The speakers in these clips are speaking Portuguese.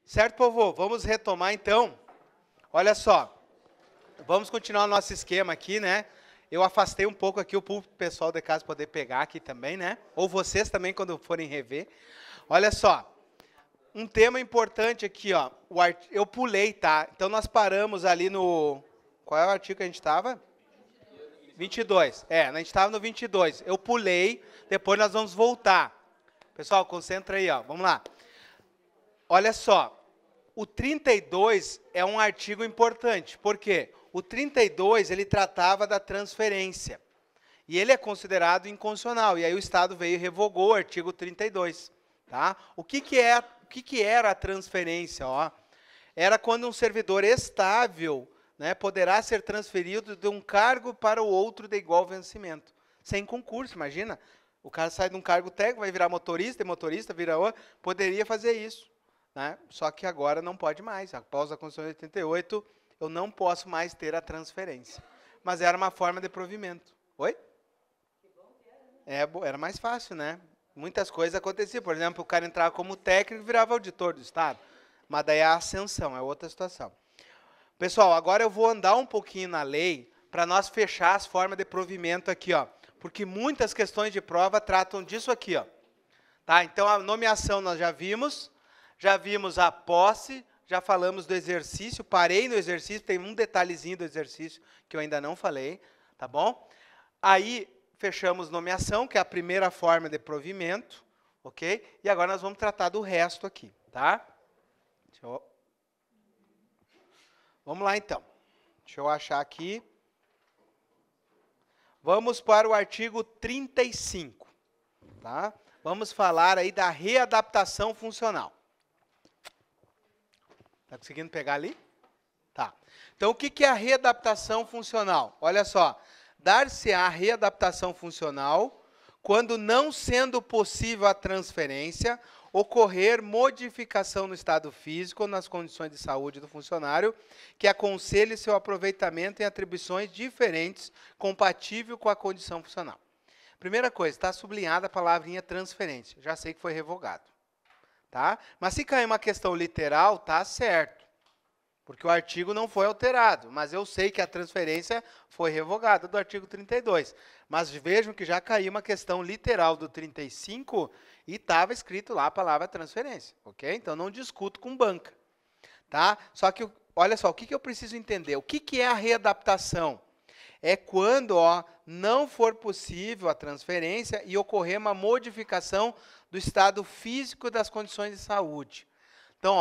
Certo, povo? Vamos retomar, então. Olha só, vamos continuar o nosso esquema aqui, né? Eu afastei um pouco aqui o público pessoal de casa poder pegar aqui também, né? Ou vocês também, quando forem rever. Olha só, um tema importante aqui, ó. Eu pulei, tá? Então, nós paramos ali no... Qual é o artigo que a gente estava? 22. A gente estava no 22. Eu pulei, depois nós vamos voltar. Pessoal, concentra aí, ó. Vamos lá. Olha só, o 32 é um artigo importante. Por quê? O 32, ele tratava da transferência. E ele é considerado inconstitucional. E aí o Estado veio e revogou o artigo 32. Tá? O que era a transferência? Ó? Era quando um servidor estável, né, poderá ser transferido de um cargo para o outro de igual vencimento. Sem concurso, imagina. O cara sai de um cargo técnico, vai virar motorista, e motorista vira outro. Poderia fazer isso. Né? Só que agora não pode mais. Após a Constituição de 88, eu não posso mais ter a transferência. Mas era uma forma de provimento. Oi? Era mais fácil, né? Muitas coisas aconteciam. Por exemplo, o cara entrava como técnico e virava auditor do Estado. Mas daí é a ascensão, é outra situação. Pessoal, agora eu vou andar um pouquinho na lei para nós fechar as formas de provimento aqui, ó. Porque muitas questões de prova tratam disso aqui, ó. Tá? Então, a nomeação nós já vimos a posse, já falamos do exercício, parei no exercício, tem um detalhezinho do exercício que eu ainda não falei, tá bom? Aí, fechamos nomeação, que é a primeira forma de provimento, ok? E agora nós vamos tratar do resto aqui, tá? Vamos lá, então. Deixa eu achar aqui. Vamos para o artigo 35, tá? Vamos falar aí da readaptação funcional. Está conseguindo pegar ali? Tá. Então, o que é a readaptação funcional? Olha só, dar-se-á readaptação funcional quando, não sendo possível a transferência, ocorrer modificação no estado físico ou nas condições de saúde do funcionário que aconselhe seu aproveitamento em atribuições diferentes, compatível com a condição funcional. Primeira coisa, está sublinhada a palavrinha transferência. Já sei que foi revogado. Tá? Mas se cair uma questão literal, tá certo. Porque o artigo não foi alterado. Mas eu sei que a transferência foi revogada do artigo 32. Mas vejam que já caiu uma questão literal do 35 e estava escrito lá a palavra transferência. Ok? Então, não discuto com banca. Tá? Só que, olha só, o que eu preciso entender? O que é a readaptação? É quando não for possível a transferência e ocorrer uma modificação do estado físico das condições de saúde. Então,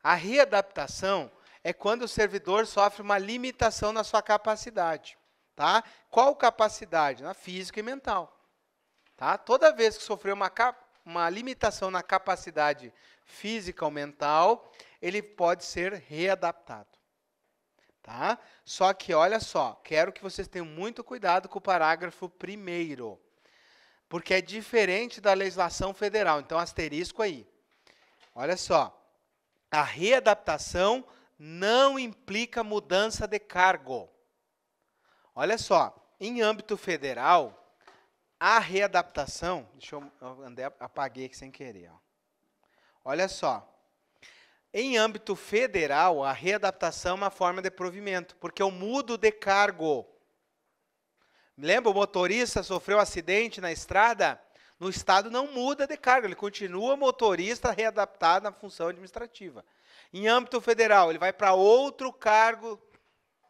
a readaptação é quando o servidor sofre uma limitação na sua capacidade. Tá? Qual capacidade? Na física e mental. Tá? Toda vez que sofreu uma limitação na capacidade física ou mental, ele pode ser readaptado. Tá? Só que, olha só, quero que vocês tenham muito cuidado com o parágrafo 1º, porque é diferente da legislação federal. Então, asterisco aí. Olha só, a readaptação não implica mudança de cargo. Olha só, em âmbito federal, a readaptação... Deixa eu apaguei aqui sem querer. Olha só. Em âmbito federal, a readaptação é uma forma de provimento, porque eu mudo de cargo. Lembra, o motorista sofreu um acidente na estrada? No Estado não muda de cargo, ele continua motorista readaptado na função administrativa. Em âmbito federal, ele vai para outro cargo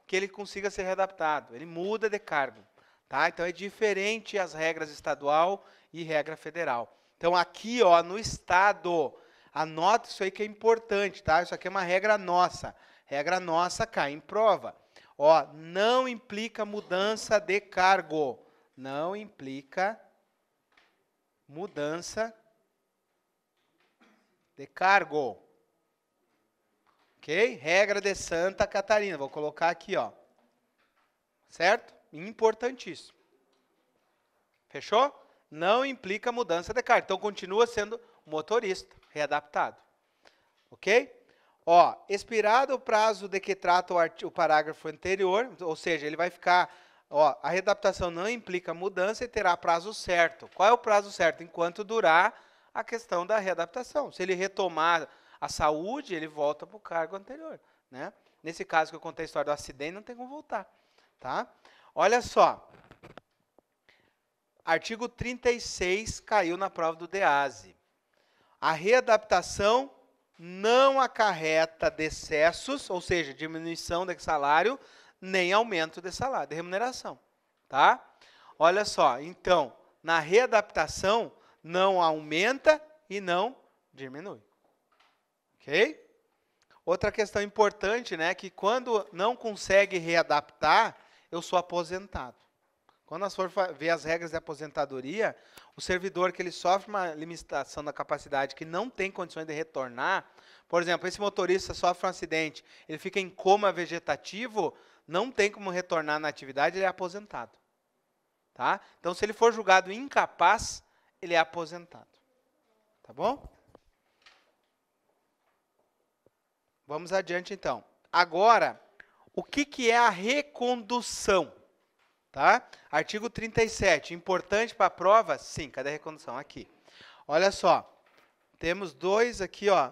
que ele consiga ser readaptado. Ele muda de cargo. Tá? Então, é diferente as regras estadual e regra federal. Então, aqui, no Estado... Anota isso aí que é importante, tá? Isso aqui é uma regra nossa. Regra nossa cai em prova. Não implica mudança de cargo. Não implica mudança de cargo. Ok? Regra de Santa Catarina. Vou colocar aqui, Certo? Importantíssimo. Fechou? Não implica mudança de cargo. Então, continua sendo motorista readaptado. Ok? Expirado o prazo de que trata o parágrafo anterior, ou seja, ele vai ficar... a readaptação não implica mudança e terá prazo certo. Qual é o prazo certo? Enquanto durar a questão da readaptação. Se ele retomar A saúde, ele volta para o cargo anterior, né? Nesse caso que eu contei a história do acidente, não tem como voltar, tá? Olha só. Artigo 36 caiu na prova do DEASE. A readaptação não acarreta decessos, ou seja, diminuição de salário, nem aumento de salário, de remuneração, tá? Olha só, então, na readaptação, não aumenta e não diminui. Ok? Outra questão importante, né, que quando não consegue readaptar, eu sou aposentado. Quando nós formos ver as regras de aposentadoria, o servidor que ele sofre uma limitação da capacidade que não tem condições de retornar, por exemplo, esse motorista sofre um acidente, ele fica em coma vegetativo, não tem como retornar na atividade, ele é aposentado. Tá? Então, se ele for julgado incapaz, ele é aposentado. Tá bom? Vamos adiante, então. Agora, o que é a recondução? Tá? Artigo 37, importante para a prova? Sim, cadê a recondução? Aqui. Olha só, temos dois aqui, ó,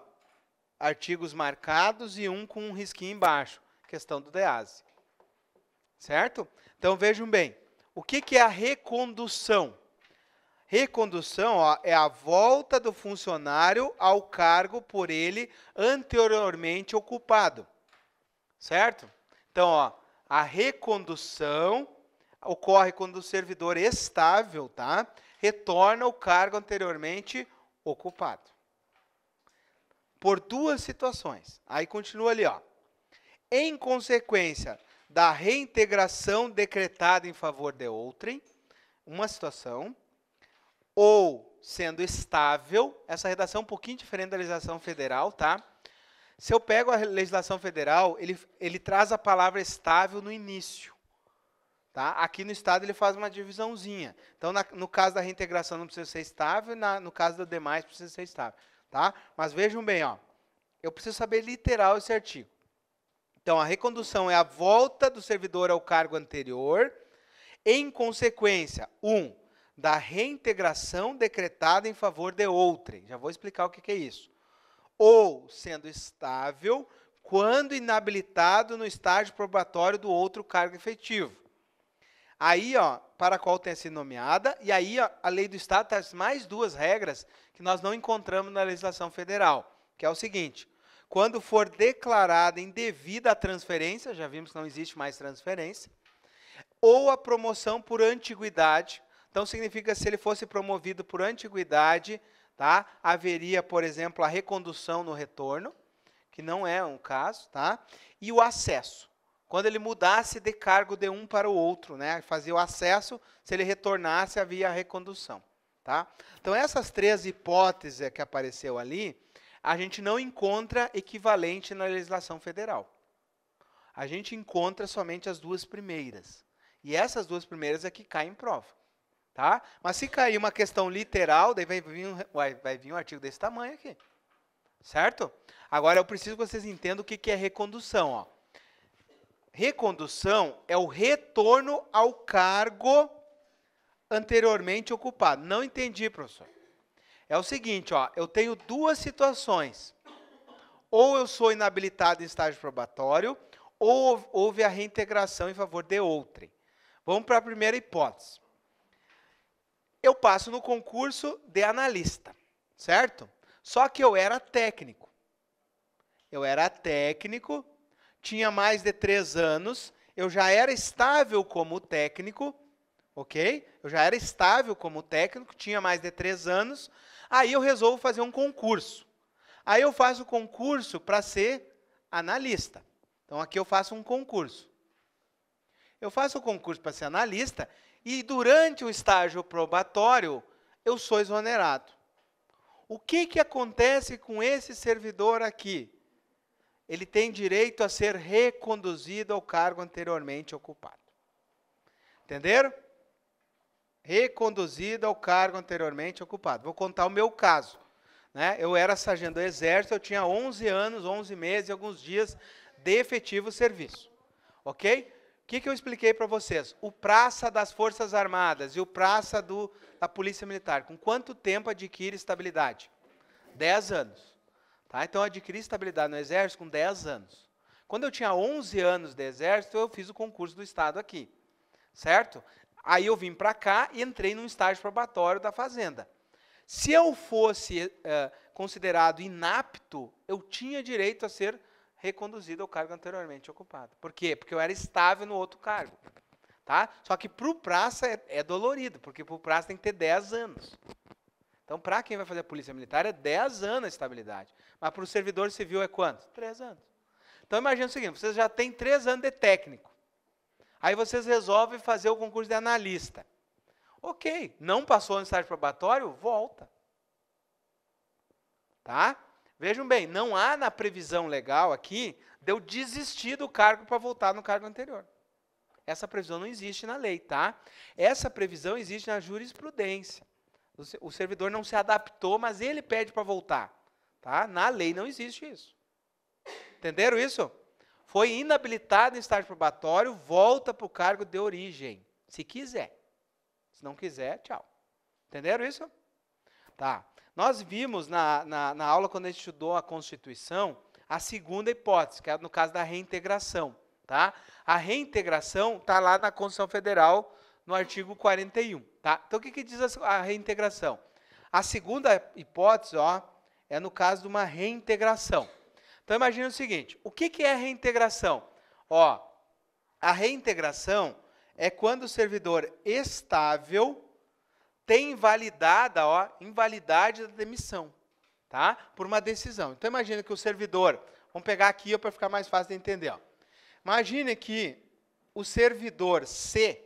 artigos marcados e um com um risquinho embaixo, questão do DEASE. Certo? Então, vejam bem, o que é a recondução? Recondução, ó, é a volta do funcionário ao cargo por ele anteriormente ocupado. Certo? Então, ó, a recondução ocorre quando o servidor estável, tá, retorna ao cargo anteriormente ocupado. Por duas situações. Aí continua ali, ó. Em consequência da reintegração decretada em favor de outrem, uma situação, ou sendo estável, essa redação é um pouquinho diferente da legislação federal, tá? Se eu pego a legislação federal, ele traz a palavra estável no início. Tá? Aqui no Estado ele faz uma divisãozinha. Então, no caso da reintegração não precisa ser estável, no caso do demais precisa ser estável. Tá? Mas vejam bem, ó, eu preciso saber literal esse artigo. Então, a recondução é a volta do servidor ao cargo anterior, em consequência, da reintegração decretada em favor de outrem. Já vou explicar o que é isso. Ou sendo estável, quando inabilitado no estágio probatório do outro cargo efetivo. Aí, ó, para a qual tenha sido nomeada, e aí ó, a lei do Estado traz mais duas regras que nós não encontramos na legislação federal, que é o seguinte, quando for declarada indevida a transferência, já vimos que não existe mais transferência, ou a promoção por antiguidade, então significa que se ele fosse promovido por antiguidade, tá, haveria, por exemplo, a recondução no retorno, que não é um caso, tá, e o acesso. Quando ele mudasse de cargo de um para o outro, né? Fazia o acesso, se ele retornasse, havia a recondução. Tá? Então, essas três hipóteses que apareceu ali, a gente não encontra equivalente na legislação federal. A gente encontra somente as duas primeiras. E essas duas primeiras é que caem em prova. Tá? Mas se cair uma questão literal, daí vai vir um artigo desse tamanho aqui. Certo? Agora, eu preciso que vocês entendam o que é recondução, ó. Recondução é o retorno ao cargo anteriormente ocupado. Não entendi, professor. É o seguinte, ó, eu tenho duas situações. Ou eu sou inabilitado em estágio probatório, ou houve a reintegração em favor de outrem. Vamos para a primeira hipótese. Eu passo no concurso de analista, certo? Só que eu era técnico. Eu era técnico, tinha mais de 3 anos, eu já era estável como técnico, ok? Eu já era estável como técnico, tinha mais de 3 anos, aí eu resolvo fazer um concurso. Aí eu faço o concurso para ser analista. Então, aqui eu faço um concurso. Eu faço o concurso para ser analista e, durante o estágio probatório, eu sou exonerado. O que acontece com esse servidor aqui? Ele tem direito a ser reconduzido ao cargo anteriormente ocupado. Entenderam? Reconduzido ao cargo anteriormente ocupado. Vou contar o meu caso. Né? Eu era sargento do Exército, eu tinha 11 anos, 11 meses e alguns dias de efetivo serviço. Ok? O que eu expliquei para vocês? O praça das Forças Armadas e o praça da Polícia Militar, com quanto tempo adquire estabilidade? 10 anos. Tá? Então, eu adquiri estabilidade no Exército com 10 anos. Quando eu tinha 11 anos de Exército, eu fiz o concurso do Estado aqui. Certo? Aí eu vim para cá e entrei num estágio probatório da Fazenda. Se eu fosse considerado inapto, eu tinha direito a ser reconduzido ao cargo anteriormente ocupado. Por quê? Porque eu era estável no outro cargo. Tá? Só que para o praça é dolorido, porque para o praça tem que ter 10 anos. Então, para quem vai fazer a Polícia Militar, é 10 anos a estabilidade. Mas para o servidor civil é quanto? 3 anos. Então, imagina o seguinte, vocês já têm 3 anos de técnico. Aí vocês resolvem fazer o concurso de analista. Ok, não passou no estágio probatório? Volta. Tá? Vejam bem, não há na previsão legal aqui de eu desistir do cargo para voltar no cargo anterior. Essa previsão não existe na lei, tá? Essa previsão existe na jurisprudência. O servidor não se adaptou, mas ele pede para voltar. Tá? Na lei não existe isso. Entenderam isso? Foi inabilitado em estágio probatório, volta para o cargo de origem, se quiser. Se não quiser, tchau. Entenderam isso? Tá. Nós vimos na aula, quando a gente estudou a Constituição, a segunda hipótese, que é no caso da reintegração. Tá? A reintegração está lá na Constituição Federal, no artigo 41. Tá? Então, o que diz a reintegração? A segunda hipótese é no caso de uma reintegração. Então, imagine o seguinte, o que é reintegração? A reintegração é quando o servidor estável tem invalidade da demissão, tá? Por uma decisão. Então, imagine que o servidor, vamos pegar aqui para ficar mais fácil de entender. Imagine que o servidor C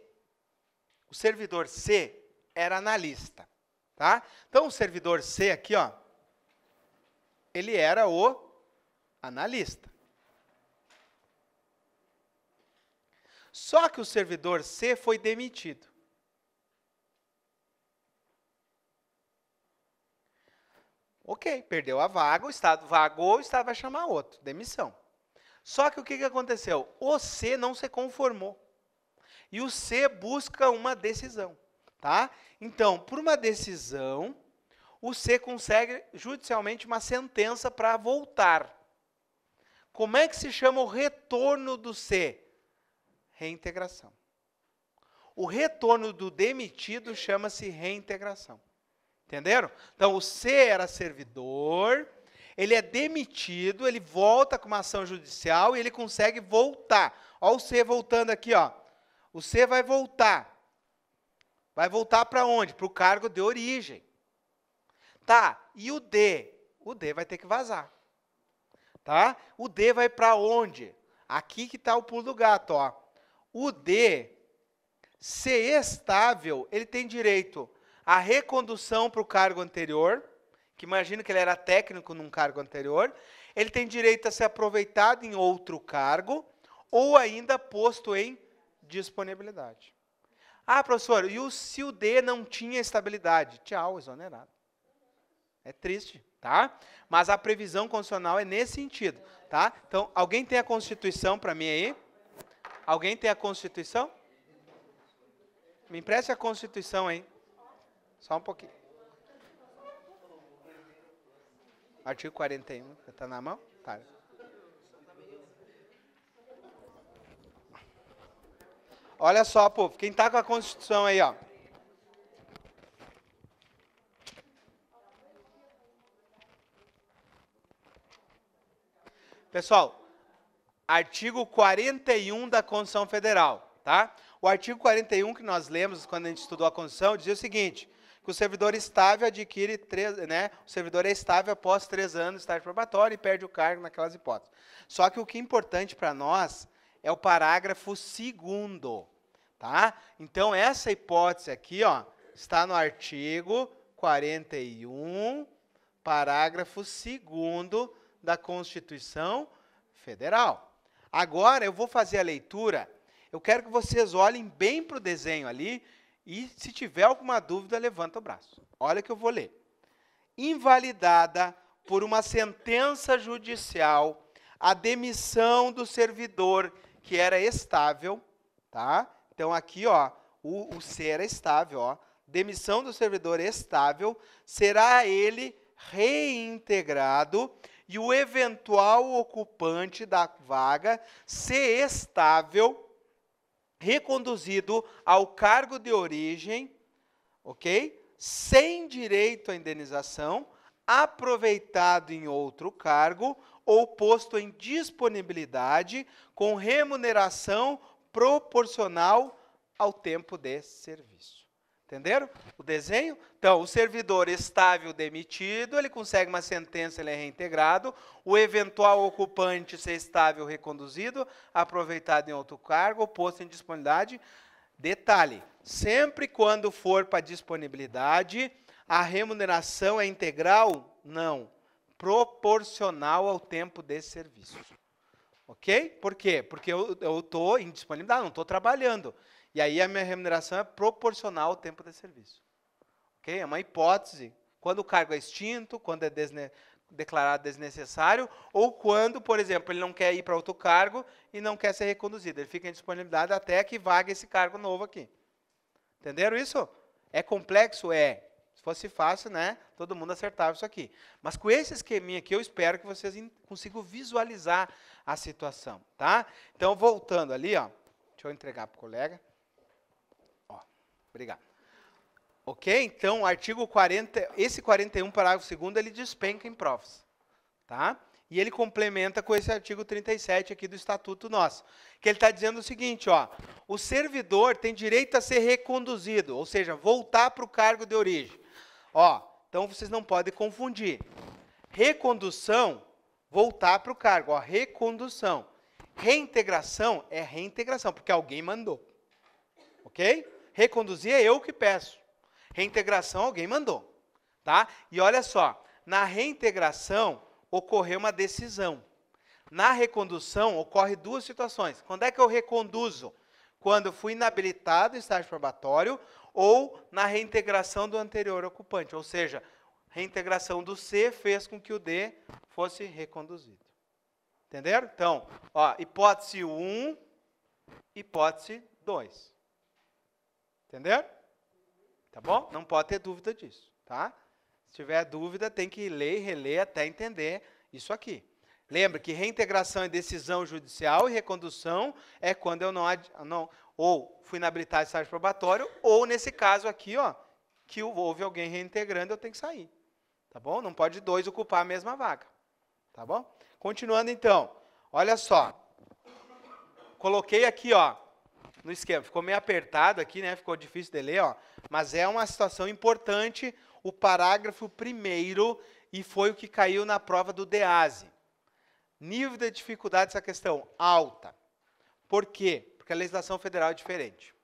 era analista, tá? Então, o servidor C aqui, ele era o analista. Só que o servidor C foi demitido. Ok, perdeu a vaga, o Estado vagou, o Estado vai chamar outro, demissão. Só que o que aconteceu? O C não se conformou. E o C busca uma decisão. Tá? Então, por uma decisão, o C consegue judicialmente uma sentença para voltar. Como é que se chama o retorno do C? Reintegração. O retorno do demitido chama-se reintegração. Entenderam? Então, o C era servidor, ele é demitido, ele volta com uma ação judicial e ele consegue voltar. Olha o C voltando aqui. O C vai voltar. Vai voltar para onde? Para o cargo de origem. Tá, e o D? O D vai ter que vazar. Tá? O D vai para onde? Aqui que está o pulo do gato. O D, se estável, ele tem direito à recondução para o cargo anterior, que imagina que ele era técnico num cargo anterior, ele tem direito a ser aproveitado em outro cargo, ou ainda posto em disponibilidade. Professor, se o D não tinha estabilidade? Tchau, exonerado. É triste, tá? Mas a previsão constitucional é nesse sentido, tá? Então, alguém tem a Constituição para mim aí? Alguém tem a Constituição? Me empreste a Constituição aí. Só um pouquinho. Artigo 41, está na mão? Tá. Olha só, povo, quem está com a Constituição aí, Pessoal, artigo 41 da Constituição Federal, tá? O artigo 41 que nós lemos quando a gente estudou a Constituição dizia o seguinte, que o servidor estável adquire o servidor é estável após 3 anos de estágio probatório e perde o cargo naquelas hipóteses. Só que o que é importante para nós é o parágrafo 2º, tá? Então, essa hipótese aqui, está no artigo 41, parágrafo 2º da Constituição Federal. Agora, eu vou fazer a leitura, eu quero que vocês olhem bem para o desenho ali, e se tiver alguma dúvida, levanta o braço. Olha que eu vou ler. Invalidada por uma sentença judicial a demissão do servidor que era estável, tá? Então, aqui, o C era estável, demissão do servidor estável, será ele reintegrado e o eventual ocupante da vaga ser estável, reconduzido ao cargo de origem, ok? Sem direito à indenização, aproveitado em outro cargo ou posto em disponibilidade com remuneração proporcional ao tempo de serviço. Entenderam o desenho? Então, o servidor estável demitido, ele consegue uma sentença, ele é reintegrado. O eventual ocupante ser estável reconduzido, aproveitado em outro cargo, posto em disponibilidade. Detalhe, sempre quando for para disponibilidade, a remuneração é integral? Não. Proporcional ao tempo de serviço. Ok? Por quê? Porque eu estou em disponibilidade, não estou trabalhando. E aí a minha remuneração é proporcional ao tempo de serviço. Ok? É uma hipótese. Quando o cargo é extinto, quando é declarado desnecessário, ou quando, por exemplo, ele não quer ir para outro cargo e não quer ser reconduzido. Ele fica em disponibilidade até que vague esse cargo novo aqui. Entenderam isso? É complexo? É. Se fosse fácil, né? Todo mundo acertava isso aqui. Mas com esse esqueminha aqui, eu espero que vocês consigam visualizar a situação, tá? Então, voltando ali, ó. Deixa eu entregar para o colega. Ó, obrigado. Ok? Então, o artigo 40, esse 41, parágrafo 2º, ele despenca em provas, tá? E ele complementa com esse artigo 37 aqui do Estatuto nosso, que ele está dizendo o seguinte, ó, o servidor tem direito a ser reconduzido, ou seja, voltar para o cargo de origem. Ó, então vocês não podem confundir. Recondução, voltar para o cargo, ó, recondução. Reintegração é reintegração, porque alguém mandou. Ok? Reconduzir é eu que peço. Reintegração, alguém mandou. Tá? E olha só, na reintegração ocorreu uma decisão. Na recondução ocorre duas situações. Quando é que eu reconduzo? Quando eu fui inabilitado em estágio probatório ou na reintegração do anterior ocupante. Ou seja, reintegração do C fez com que o D fosse reconduzido. Entenderam? Então, ó, hipótese 1, hipótese 2. Entenderam? Tá bom? Não pode ter dúvida disso, tá? Se tiver dúvida, tem que ler e reler até entender isso aqui. Lembra que reintegração é decisão judicial e recondução é quando eu não ou fui inabilitado em estágio probatório, ou nesse caso aqui, ó, que houve alguém reintegrando, eu tenho que sair. Tá bom? Não pode dois ocupar a mesma vaga. Tá bom? Continuando então. Olha só. Coloquei aqui, ó, no esquema. Ficou meio apertado aqui, né? Ficou difícil de ler, ó. Mas é uma situação importante, o parágrafo 1º, e foi o que caiu na prova do DEASE. Nível de dificuldade dessa questão? Alta. Por quê? Porque a legislação federal é diferente.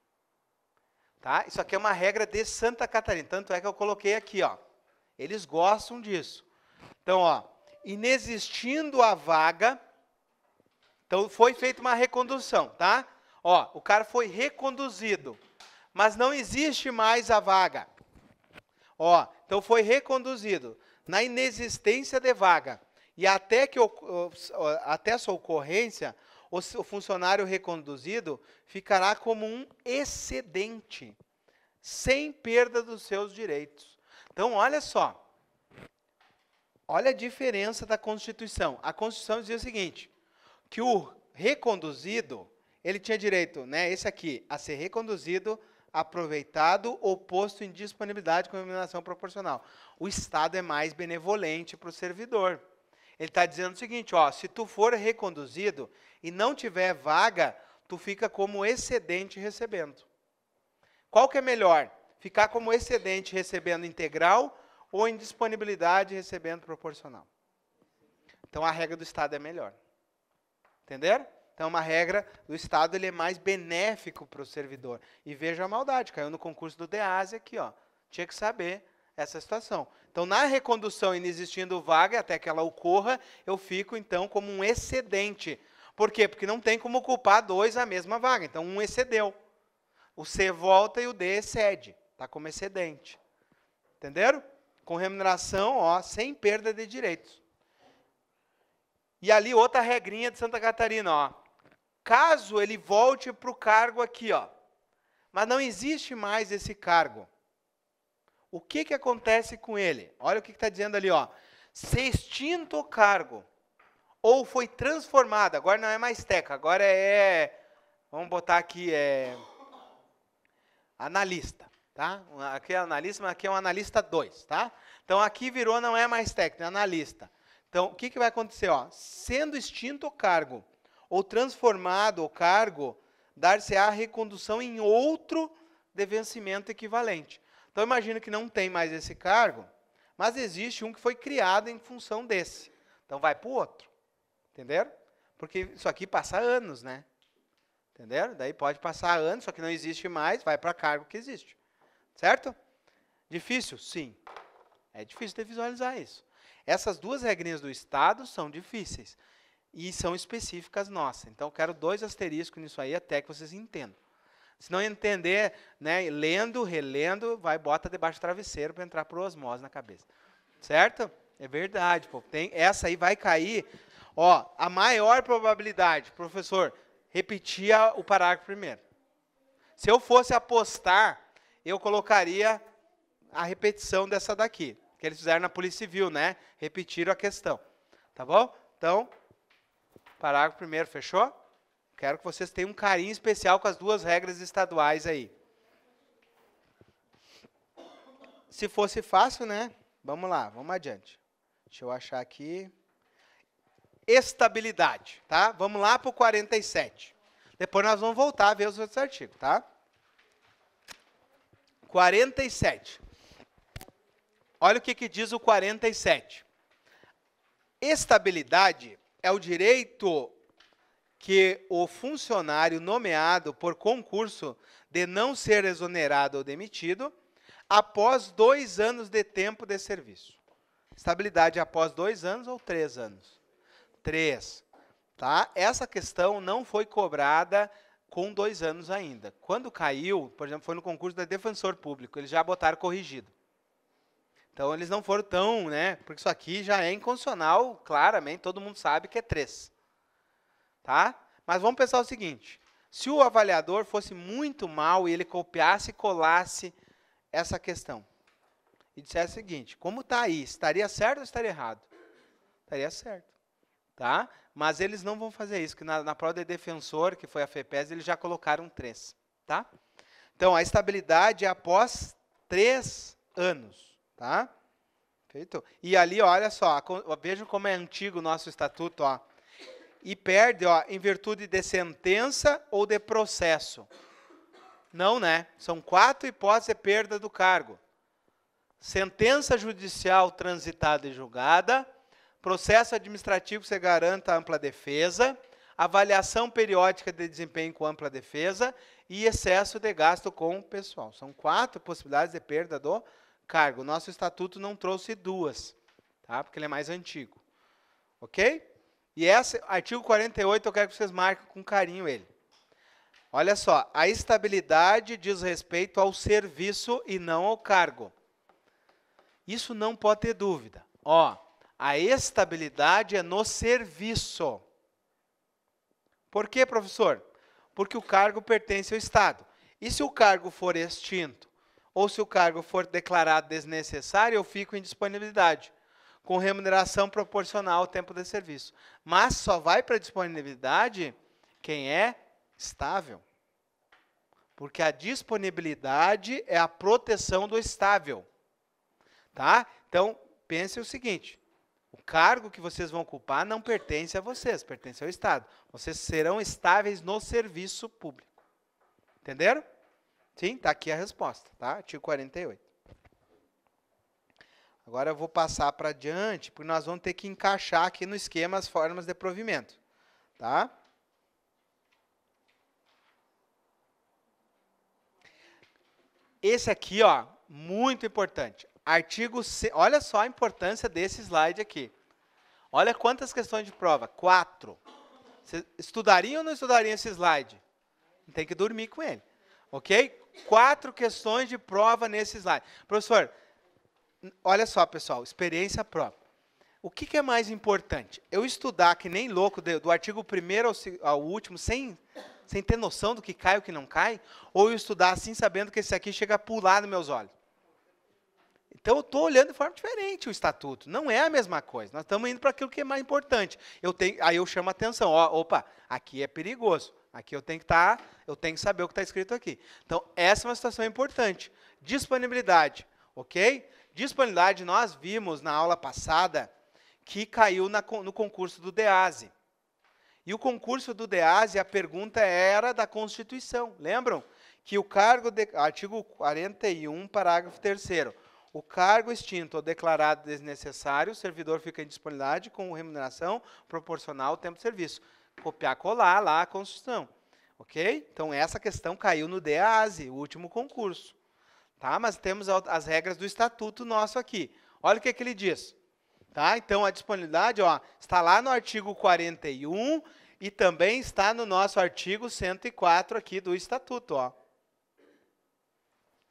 Tá? Isso aqui é uma regra de Santa Catarina. Tanto é que eu coloquei aqui, ó. Eles gostam disso. Então, ó, inexistindo a vaga, então foi feita uma recondução, tá? Ó, o cara foi reconduzido, mas não existe mais a vaga. Ó, então foi reconduzido. Na inexistência de vaga e até essa ocorrência, o funcionário reconduzido ficará como um excedente, sem perda dos seus direitos. Então, olha só. Olha a diferença da Constituição. A Constituição dizia o seguinte, que o reconduzido, ele tinha direito, né, esse aqui, a ser reconduzido, aproveitado ou posto em disponibilidade com remuneração proporcional. O Estado é mais benevolente para o servidor. Ele está dizendo o seguinte, ó, se tu for reconduzido e não tiver vaga, tu fica como excedente recebendo. Qual que é melhor? Ficar como excedente recebendo integral ou em disponibilidade recebendo proporcional? Então, a regra do Estado é melhor. Entenderam? Então, uma regra do Estado, ele é mais benéfico para o servidor. E veja a maldade, caiu no concurso do DEASE aqui, ó. Tinha que saber essa situação. Então, na recondução, inexistindo vaga, até que ela ocorra, eu fico, então, como um excedente. Por quê? Porque não tem como ocupar dois a mesma vaga. Então, um excedeu. O C volta e o D excede. Está como excedente. Entenderam? Com remuneração, ó, sem perda de direitos. E ali, outra regrinha de Santa Catarina, ó. Caso ele volte para o cargo aqui, ó, mas não existe mais esse cargo, o que acontece com ele? Olha o que está dizendo ali, ó. Se extinto o cargo, ou foi transformado, agora não é mais técnico, agora vamos botar aqui, analista, tá? Aqui é analista, mas aqui é um analista 2, tá? Então, aqui virou, não é mais técnico, é analista. Então, o que vai acontecer? Ó? Sendo extinto o cargo, ou transformado o cargo, dar-se-á recondução em outro de vencimento equivalente. Então, imagina que não tem mais esse cargo, mas existe um que foi criado em função desse. Então, vai para o outro. Entenderam? Porque isso aqui passa anos, né? Entenderam? Daí pode passar anos, só que não existe mais, vai para cargo que existe. Certo? Difícil? Sim. É difícil de visualizar isso. Essas duas regrinhas do Estado são difíceis e são específicas nossas. Então, eu quero 2 asteriscos nisso aí até que vocês entendam. Se não entender, né, lendo, relendo, bota debaixo do travesseiro para entrar por osmose na cabeça. Certo? É verdade. Pô. Essa aí vai cair. Ó, a maior probabilidade, professor, repetia o parágrafo primeiro. Se eu fosse apostar, eu colocaria a repetição dessa daqui, que eles fizeram na Polícia Civil, né? Repetiram a questão. Tá bom? Então, parágrafo primeiro, fechou? Quero que vocês tenham um carinho especial com as 2 regras estaduais aí. Se fosse fácil, né? Vamos lá, vamos adiante. Deixa eu achar aqui. Estabilidade, tá? Vamos lá para o 47. Depois nós vamos voltar a ver os outros artigos, tá? 47. Olha o que diz o 47. Estabilidade é o direito que o funcionário nomeado por concurso de não ser exonerado ou demitido após 2 anos de tempo de serviço. Estabilidade após 2 anos ou 3 anos? 3. Tá? Essa questão não foi cobrada com 2 anos ainda. Quando caiu, por exemplo, foi no concurso da Defensor Público, eles já botaram corrigido. Então, eles não foram tão, né? Porque isso aqui já é inconstitucional, claramente, todo mundo sabe que é 3. Tá? Mas vamos pensar o seguinte, se o avaliador fosse muito mal e ele copiasse e colasse essa questão, e dissesse o seguinte, como está aí, estaria certo ou estaria errado? Estaria certo. Tá? Mas eles não vão fazer isso, que na prova de defensor, que foi a FEPES, eles já colocaram 3. Tá? Então, a estabilidade é após 3 anos. Tá? Feito? E ali, olha só, vejam como é antigo o nosso estatuto. Ó. E perde em virtude de sentença ou de processo. Não, né? São 4 hipóteses de perda do cargo. Sentença judicial transitada e julgada, processo administrativo que você garanta ampla defesa, avaliação periódica de desempenho com ampla defesa e excesso de gasto com o pessoal. São 4 possibilidades de perda do cargo. O nosso estatuto não trouxe 2, tá? Porque ele é mais antigo. Ok? E esse artigo 48 eu quero que vocês marquem com carinho ele. Olha só, a estabilidade diz respeito ao serviço e não ao cargo. Isso não pode ter dúvida. Ó, a estabilidade é no serviço. Por quê, professor? Porque o cargo pertence ao Estado. E se o cargo for extinto, ou se o cargo for declarado desnecessário, eu fico em disponibilidade, com remuneração proporcional ao tempo de serviço. Mas só vai para a disponibilidade quem é estável. Porque a disponibilidade é a proteção do estável. Tá? Então, pense o seguinte, o cargo que vocês vão ocupar não pertence a vocês, pertence ao Estado. Vocês serão estáveis no serviço público. Entenderam? Sim, está aqui a resposta, tá? Artigo 48. Agora eu vou passar para adiante, porque nós vamos ter que encaixar aqui no esquema as formas de provimento. Tá? Esse aqui, ó, muito importante. Artigo, olha só a importância desse slide aqui. Olha quantas questões de prova. 4. Vocês estudariam ou não estudariam esse slide? Tem que dormir com ele. Ok? 4 questões de prova nesse slide. Professor, olha só, pessoal, experiência própria. O que é mais importante? Eu estudar que nem louco do artigo 1º ao último, sem ter noção do que cai e o que não cai? Ou eu estudar assim, sabendo que esse aqui chega a pular nos meus olhos? Então, eu estou olhando de forma diferente o estatuto. Não é a mesma coisa. Nós estamos indo para aquilo que é mais importante. Aí eu chamo a atenção. Opa, aqui é perigoso. Aqui eu tenho que saber o que está escrito aqui. Então, essa é uma situação importante. Disponibilidade, ok? Disponibilidade, nós vimos na aula passada que caiu no concurso do DEASE. E o concurso do DEASE, a pergunta era da Constituição. Lembram? Que o cargo, artigo 41, parágrafo 3º. O cargo extinto ou declarado desnecessário, o servidor fica em disponibilidade com remuneração proporcional ao tempo de serviço. Copiar, colar lá a Constituição. Ok? Então, essa questão caiu no DEASE, o último concurso. Tá? Mas temos as regras do estatuto nosso aqui. Olha o que ele diz. Tá? Então, a disponibilidade está lá no artigo 41 e também está no nosso artigo 104 aqui do estatuto.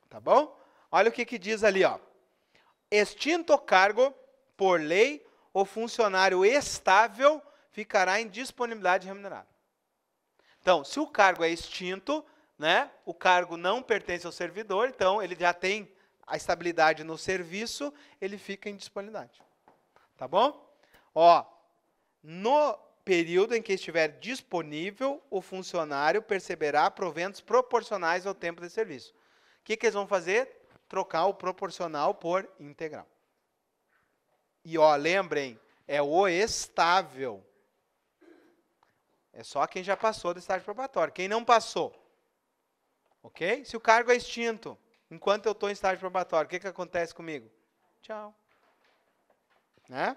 Tá bom? Olha o que diz ali. Extinto o cargo, por lei, o funcionário estável ficará em disponibilidade remunerada. Então, se o cargo é extinto, né, o cargo não pertence ao servidor, então ele já tem a estabilidade no serviço, ele fica em disponibilidade. Tá bom? No período em que estiver disponível, o funcionário perceberá proventos proporcionais ao tempo de serviço. O que eles vão fazer? Trocar o proporcional por integral. E, lembrem, é o estável. É só quem já passou do estágio probatório. Quem não passou, ok? Se o cargo é extinto, enquanto eu estou em estágio probatório, o que acontece comigo? Tchau. Né?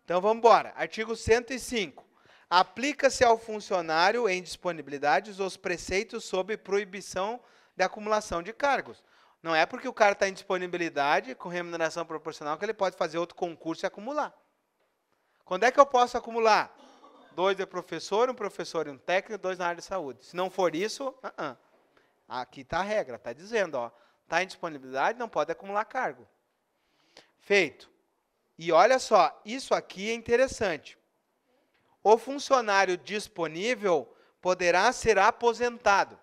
Então, vamos embora. Artigo 105. Aplica-se ao funcionário em disponibilidade os preceitos sobre proibição de acumulação de cargos. Não é porque o cara está em disponibilidade, com remuneração proporcional, que ele pode fazer outro concurso e acumular. Quando é que eu posso acumular? 2 de professor, um professor e um técnico, 2 na área de saúde. Se não for isso, aqui está a regra, está dizendo, está em disponibilidade, não pode acumular cargo. Feito. E olha só, isso aqui é interessante. O funcionário disponível poderá ser aposentado.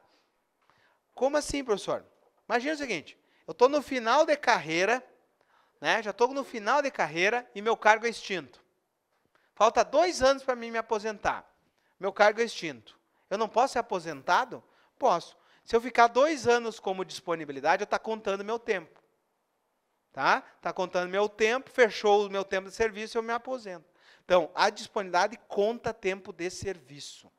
Como assim, professor? Imagina o seguinte, eu estou no final de carreira, né, já estou no final de carreira e meu cargo é extinto. Falta 2 anos para mim me aposentar. Meu cargo é extinto. Eu não posso ser aposentado? Posso. Se eu ficar 2 anos como disponibilidade, eu estou contando meu tempo. Tá? Está contando meu tempo, fechou o meu tempo de serviço, eu me aposento. Então, a disponibilidade conta tempo de serviço.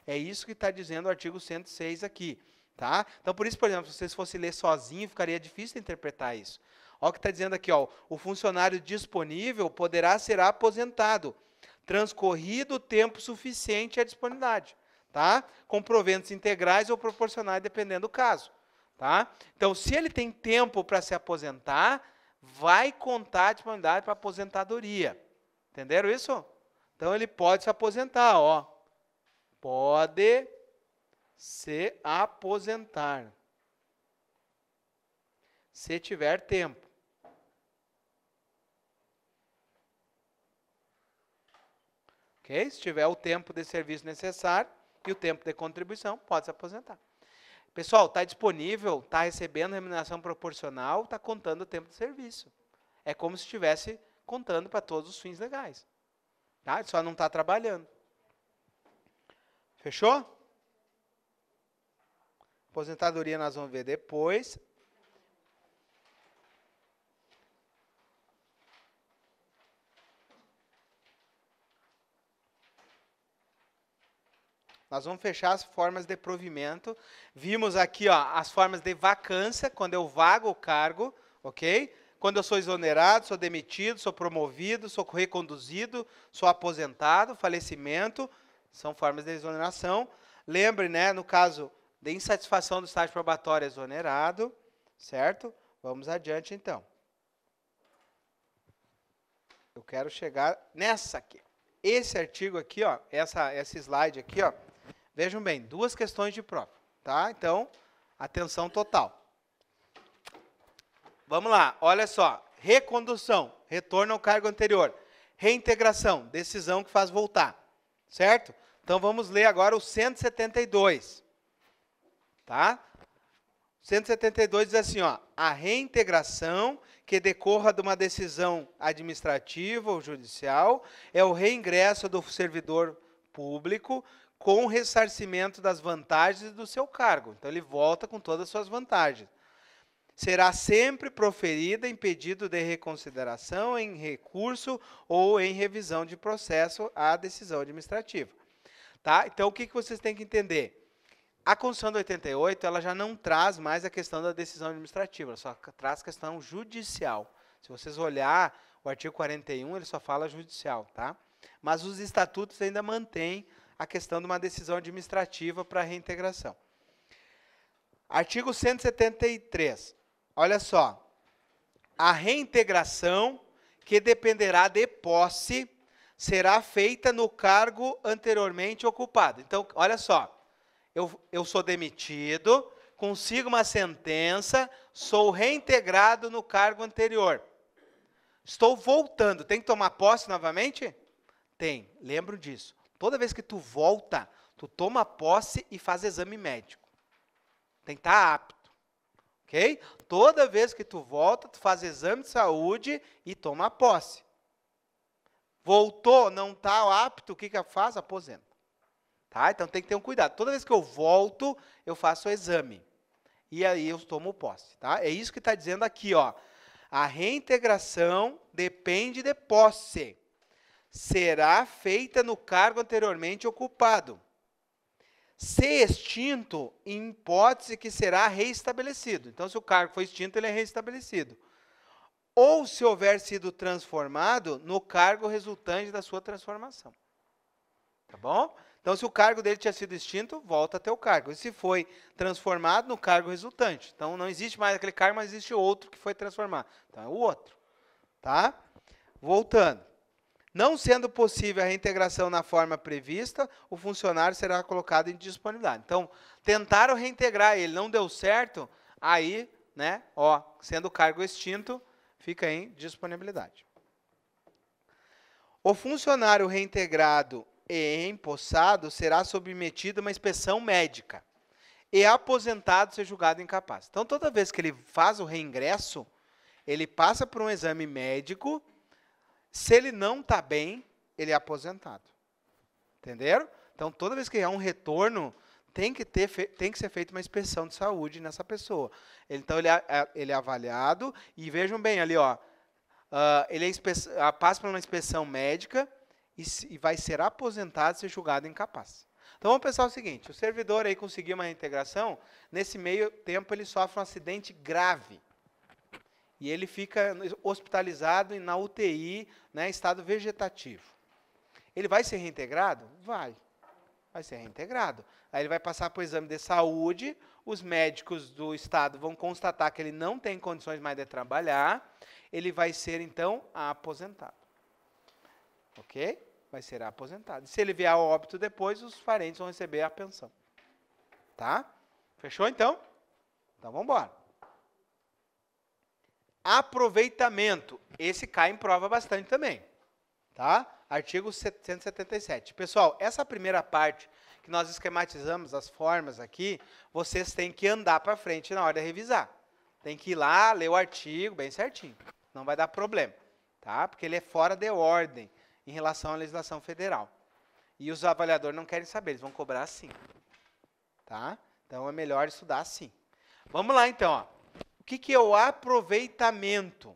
É isso que está dizendo o artigo 106 aqui. Tá? Então, por isso, por exemplo, se vocês fossem ler sozinho, ficaria difícil interpretar isso. Olha o que está dizendo aqui. O funcionário disponível poderá ser aposentado, transcorrido o tempo suficiente à disponibilidade. Tá? Com proventos integrais ou proporcionais, dependendo do caso. Tá? Então, se ele tem tempo para se aposentar, vai contar a disponibilidade para aposentadoria. Entenderam isso? Então, ele pode se aposentar. Pode se aposentar, se tiver tempo. Ok? Se tiver o tempo de serviço necessário e o tempo de contribuição, pode se aposentar. Pessoal, está disponível, está recebendo remuneração proporcional, está contando o tempo de serviço. É como se estivesse contando para todos os fins legais. Tá? Só não está trabalhando. Fechou? Aposentadoria nós vamos ver depois. Nós vamos fechar as formas de provimento. Vimos aqui as formas de vacância, quando eu vago o cargo, ok? Quando eu sou exonerado, sou demitido, sou promovido, sou reconduzido, sou aposentado, falecimento, são formas de exoneração. Lembre, né, no caso de insatisfação do estágio probatório exonerado, certo? Vamos adiante, então. Eu quero chegar nessa aqui. Esse artigo aqui, esse slide aqui, vejam bem, 2 questões de prova, tá? Então, atenção total. Vamos lá, olha só. Recondução, retorno ao cargo anterior. Reintegração, decisão que faz voltar, certo? Então, vamos ler agora o 172. Tá? 172 diz assim, ó, a reintegração que decorra de uma decisão administrativa ou judicial é o reingresso do servidor público com ressarcimento das vantagens do seu cargo. Então, ele volta com todas as suas vantagens. Será sempre proferida em pedido de reconsideração, em recurso ou em revisão de processo à decisão administrativa. Tá? Então, o que vocês têm que entender? A Constituição de 88, ela já não traz mais a questão da decisão administrativa, ela só traz questão judicial. Se vocês olhar o artigo 41, ele só fala judicial, tá? Mas os estatutos ainda mantêm a questão de uma decisão administrativa para reintegração. Artigo 173. Olha só. A reintegração, que dependerá de posse, será feita no cargo anteriormente ocupado. Então, olha só. Eu sou demitido, consigo uma sentença, sou reintegrado no cargo anterior. Estou voltando. Tem que tomar posse novamente? Tem. Lembro disso. Toda vez que tu volta, tu toma posse e faz exame médico. Tem que estar apto. Ok? Toda vez que tu volta, tu faz exame de saúde e toma posse. Voltou, não está apto, o que faz? Aposenta. Tá? Então, tem que ter um cuidado. Toda vez que eu volto, eu faço o exame. E aí, eu tomo posse. Tá? É isso que está dizendo aqui. Ó. A reintegração depende de posse. Será feita no cargo anteriormente ocupado. Se extinto, em hipótese que será reestabelecido. Então, se o cargo foi extinto, ele é reestabelecido. Ou se houver sido transformado no cargo resultante da sua transformação. Tá bom? Então, se o cargo dele tinha sido extinto, volta a ter o cargo. E se foi transformado no cargo resultante. Então, não existe mais aquele cargo, mas existe outro que foi transformado. Então, é o outro. Tá? Voltando. Não sendo possível a reintegração na forma prevista, o funcionário será colocado em disponibilidade. Então, tentaram reintegrar ele, não deu certo, aí, né, ó, sendo o cargo extinto, fica em disponibilidade. O funcionário reintegrado e empossado será submetido a uma inspeção médica e aposentado ser julgado incapaz. Então, toda vez que ele faz o reingresso, ele passa por um exame médico. Se ele não está bem, ele é aposentado. Entenderam? Então, toda vez que há um retorno, tem que ser feita uma inspeção de saúde nessa pessoa. Então, ele é avaliado e vejam bem ali, ó, ele passa por uma inspeção médica e vai ser aposentado e ser julgado incapaz. Então, vamos pensar o seguinte, o servidor aí conseguiu uma reintegração, nesse meio tempo ele sofre um acidente grave. E ele fica hospitalizado na UTI, né, estado vegetativo. Ele vai ser reintegrado? Vai ser reintegrado. Aí ele vai passar por exame de saúde, os médicos do estado vão constatar que ele não tem condições mais de trabalhar, ele vai ser, então, aposentado. Ok? Vai ser aposentado. E se ele vier a óbito depois, os parentes vão receber a pensão. Tá? Fechou, então? Então, vamos embora. Aproveitamento. Esse cai em prova bastante também. Tá? Artigo 177. Pessoal, essa primeira parte que nós esquematizamos as formas aqui, vocês têm que andar para frente na hora de revisar. Tem que ir lá, ler o artigo bem certinho. Não vai dar problema. Tá? Porque ele é fora de ordem em relação à legislação federal. E os avaliadores não querem saber, eles vão cobrar assim. Tá? Então, é melhor estudar assim. Vamos lá, então. Ó. O que é o aproveitamento?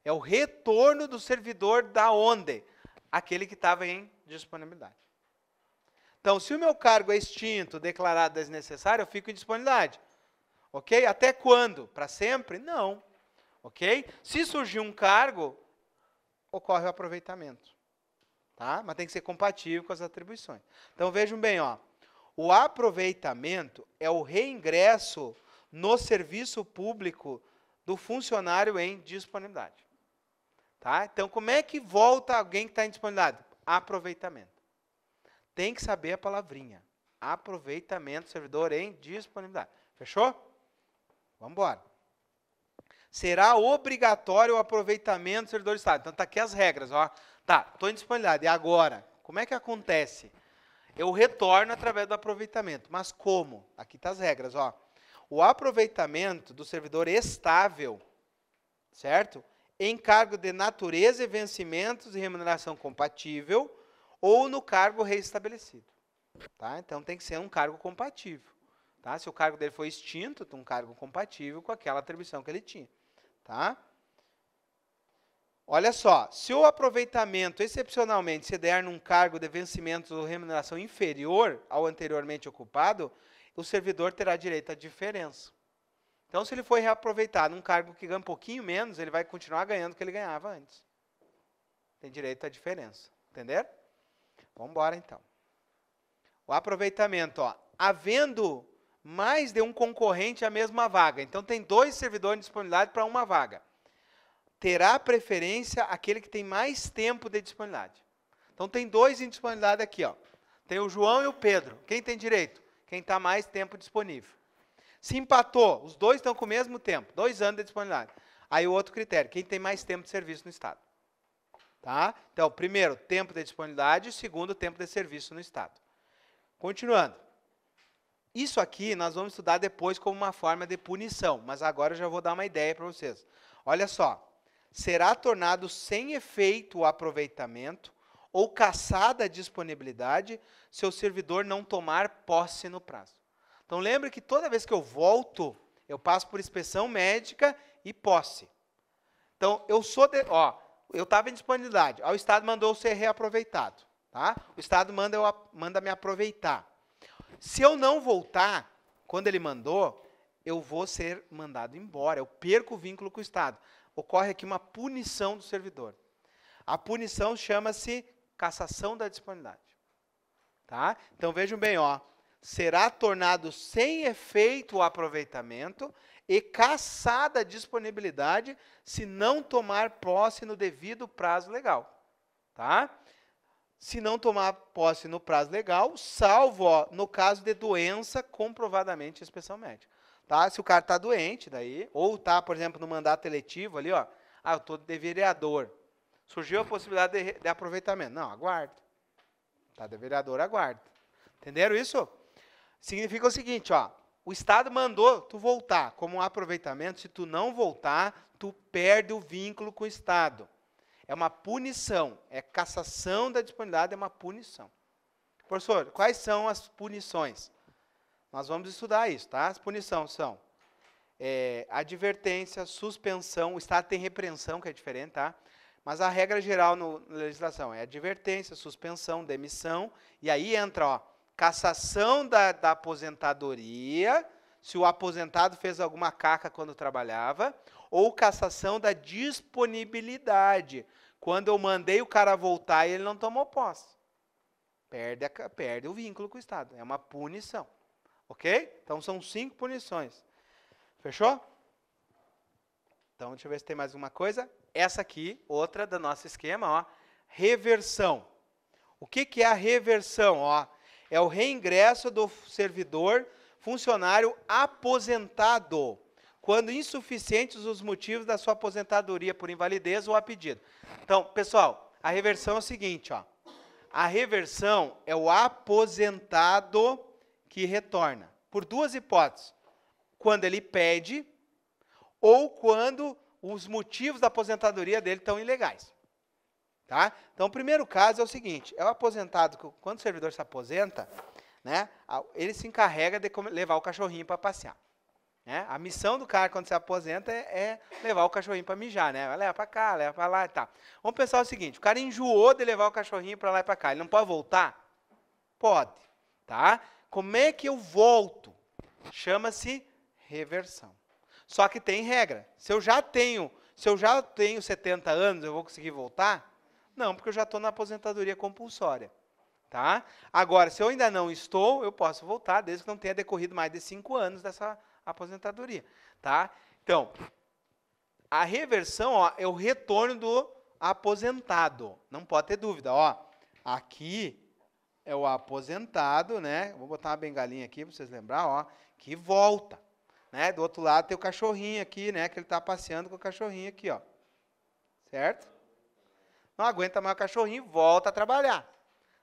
É o retorno do servidor da onde? Aquele que estava em disponibilidade. Então, se o meu cargo é extinto, declarado desnecessário, eu fico em disponibilidade. Ok? Até quando? Para sempre? Não. Ok? Se surgir um cargo, ocorre o aproveitamento. Tá? Mas tem que ser compatível com as atribuições. Então, vejam bem, ó, o aproveitamento é o reingresso no serviço público do funcionário em disponibilidade. Tá? Então, como é que volta alguém que está em disponibilidade? Aproveitamento. Tem que saber a palavrinha. Aproveitamento, servidor em disponibilidade. Fechou? Vamos embora. Será obrigatório o aproveitamento do servidor do Estado. Então, está aqui as regras. Ó. Tá, estou em disponibilidade. E agora? Como é que acontece? Eu retorno através do aproveitamento. Mas como? Aqui estão as regras. Ó. o aproveitamento do servidor estável, certo? Em cargo de natureza e vencimentos e remuneração compatível ou no cargo reestabelecido. Tá? Então, tem que ser um cargo compatível. Tá? Se o cargo dele foi extinto, um cargo compatível com aquela atribuição que ele tinha. Tá? Olha só, se o aproveitamento excepcionalmente se der num cargo de vencimentos ou remuneração inferior ao anteriormente ocupado, o servidor terá direito à diferença. Então, se ele foi reaproveitado num cargo que ganha um pouquinho menos, ele vai continuar ganhando o que ele ganhava antes. Tem direito à diferença. Entenderam? Vamos embora, então. O aproveitamento, ó, havendo mais de um concorrente à mesma vaga. Então, tem 2 servidores em disponibilidade para uma vaga. Terá preferência aquele que tem mais tempo de disponibilidade. Então, tem 2 em disponibilidade aqui. Ó. Tem o João e o Pedro. Quem tem direito? Quem está mais tempo disponível. Se empatou, os 2 estão com o mesmo tempo, 2 anos de disponibilidade. Aí o outro critério, quem tem mais tempo de serviço no Estado. Tá? Então, primeiro, tempo de disponibilidade, segundo, tempo de serviço no Estado. Continuando. Isso aqui nós vamos estudar depois como uma forma de punição, mas agora eu já vou dar uma ideia para vocês. Olha só, será tornado sem efeito o aproveitamento ou cassada a disponibilidade se o servidor não tomar posse no prazo. Então, lembre que toda vez que eu volto, eu passo por inspeção médica e posse. Então, eu estava em disponibilidade, o Estado mandou ser reaproveitado. Tá? O Estado manda me aproveitar. Se eu não voltar, quando ele mandou, eu vou ser mandado embora, eu perco o vínculo com o Estado. Ocorre aqui uma punição do servidor. A punição chama-se cassação da disponibilidade. Tá? Então, vejam bem, ó. Será tornado sem efeito o aproveitamento e cassada a disponibilidade se não tomar posse no devido prazo legal. Tá? Se não tomar posse no prazo legal, salvo no caso de doença comprovadamente em inspeção médica. Tá? Se o cara está doente, daí, ou está, por exemplo, no mandato eletivo ali, ó, eu estou de vereador. Surgiu a possibilidade de aproveitamento. Não, aguardo. Tá, de vereador, aguardo. Entenderam isso? Significa o seguinte, ó, o Estado mandou tu voltar como um aproveitamento, se tu não voltar, tu perde o vínculo com o Estado. É uma punição, é cassação da disponibilidade, é uma punição. Professor, quais são as punições? Nós vamos estudar isso, tá? As punições são advertência, suspensão, o Estado tem repreensão, que é diferente, tá? Mas a regra geral na legislação é advertência, suspensão, demissão, e aí entra, ó, cassação da aposentadoria, se o aposentado fez alguma caca quando trabalhava, ou cassação da disponibilidade, quando eu mandei o cara voltar e ele não tomou posse. Perde o vínculo com o Estado, é uma punição. Ok? Então, são 5 punições. Fechou? Então, deixa eu ver se tem mais alguma coisa. Essa aqui, outra do nosso esquema, ó, reversão. O que é a reversão? Ó? É o reingresso do servidor funcionário aposentado, quando insuficientes os motivos da sua aposentadoria por invalidez ou a pedido. Então, pessoal, a reversão é o seguinte, ó. A reversão é o aposentado que retorna, por 2 hipóteses. Quando ele pede ou quando os motivos da aposentadoria dele estão ilegais. Tá? Então, o primeiro caso é o seguinte, é o aposentado, quando o servidor se aposenta, né, ele se encarrega de levar o cachorrinho para passear. Né? A missão do cara, quando se aposenta, é levar o cachorrinho para mijar. Né? Leva para cá, leva para lá e tal. Vamos pensar o seguinte, o cara enjoou de levar o cachorrinho para lá e para cá, ele não pode voltar? Pode. Tá? Como é que eu volto? Chama-se reversão. Só que tem regra. Se eu já tenho 70 anos, eu vou conseguir voltar? Não, porque eu já estou na aposentadoria compulsória. Tá? Agora, se eu ainda não estou, eu posso voltar, desde que não tenha decorrido mais de 5 anos dessa aposentadoria. Tá? Então, a reversão, ó, é o retorno do aposentado. Não pode ter dúvida. Ó, aqui é o aposentado, né? Vou botar uma bengalinha aqui para vocês lembrarem, ó, que volta. Né? Do outro lado tem o cachorrinho aqui, né? Que ele está passeando com o cachorrinho aqui, ó. Certo? Não aguenta mais o cachorrinho, volta a trabalhar.